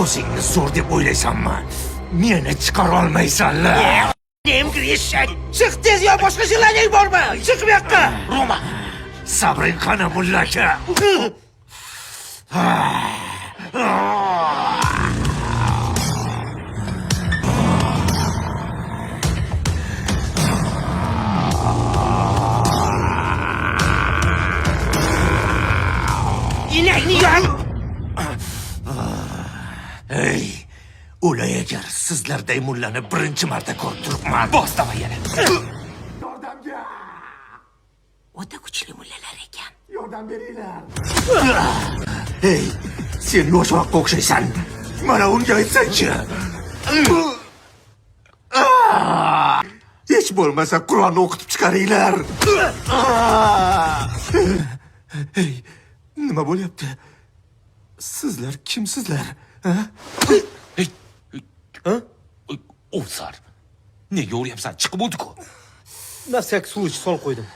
o'zingni zo'r deb o'ylaysanmi? Meni chiqara olmaysanlar. Nemgir eshak. Chiq tez yo boshqa jillaring bormi? Chiq bu yoqqa. Roma, sabring qani mulla aka? Inakni yo'q. Ey, o'lay agar sizlarday mullani birinchi marta ko'rib turibman. Bosdama yana. Yordamga! O'ta kuchli mullalar ekan. Yordam beringlar. Hey, sen yoshroqqa o'xshaysan. Mana unga aytsanchi. Hech bo'lmasa Qur'onni o'qitib chiqaringlar. Hey, nima bo'lyapti? Sizlar kimsizlar? O'zar. Nega o'ryapsan? Chiqib o'tdi-ku. Nasiyaga suv ichib solib qo'ydim.